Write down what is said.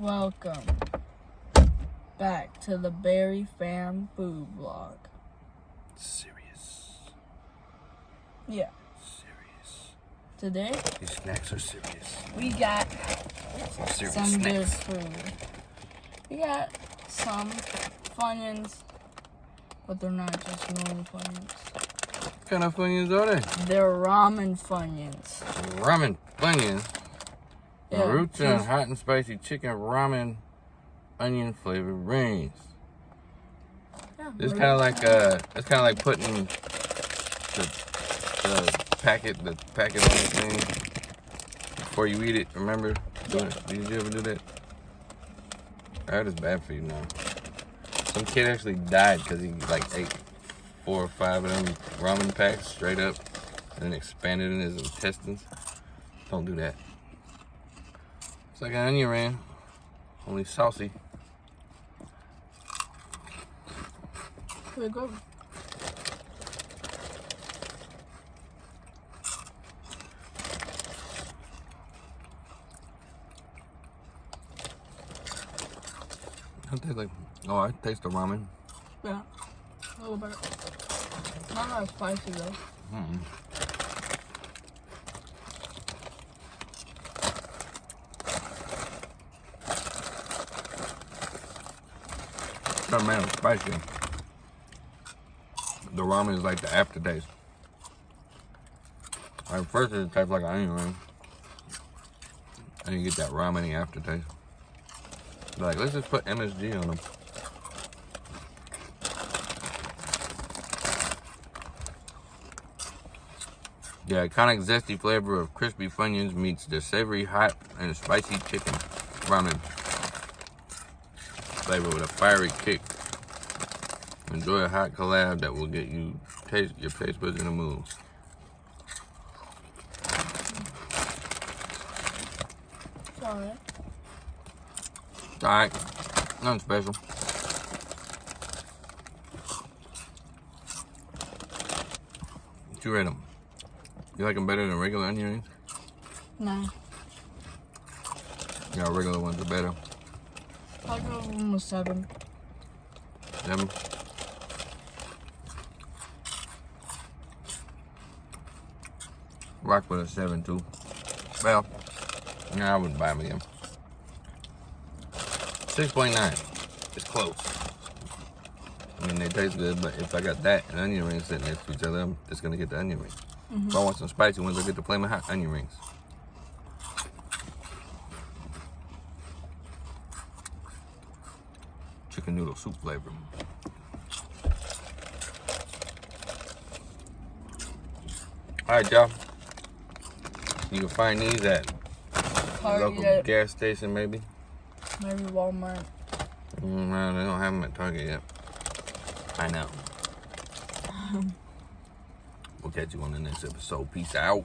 Welcome back to the BarryFam food vlog. Serious. Yeah. Serious. Today These snacks are serious. we got Some serious some good snacks. food. We got some Funyuns, but they're not just normal Funyuns. What kind of Funyuns are they? They're ramen Funyuns. Ramen Funyuns. Yeah, Maruchan hot and spicy chicken ramen onion flavored rings. Yeah, It's kind of like putting the packet on the thing before you eat it. Remember? Yeah. Did you ever do that? That is bad for you now. Some kid actually died because he ate 4 or 5 of them ramen packs straight up and then expanded in his intestines. Don't do that. It's like an onion ring, only saucy. Here we go. It tastes like, oh, I taste the ramen. Yeah, a little bit. Not that spicy though. That man is spicy. The ramen is like the aftertaste. Like first it tastes like an onion ring. And you get that ramen aftertaste. Like, let's just put MSG on them. The iconic zesty flavor of crispy Funyuns meets the savory, hot, and spicy chicken ramen flavor with a fiery kick. Enjoy a hot collab that will get your taste buds in the mood. It's alright. Alright, nothing special. What you rate them? You like them better than regular onion rings? Nah. Yeah, regular ones are better. I'll give them a 7. 7? Rock with a 7 too. Well, nah, I wouldn't buy them again. 6.9. It's close. I mean, they taste good, but if I got that and onion rings sitting next to each other, I'm just gonna get the onion rings. If I want some spicy ones, I get the flaming hot onion rings. Chicken noodle soup flavor. Alright, y'all. You can find these at local Target, gas station, maybe. maybe Walmart. No, they don't have them at Target yet. I know. We'll catch you on the next episode. Peace out.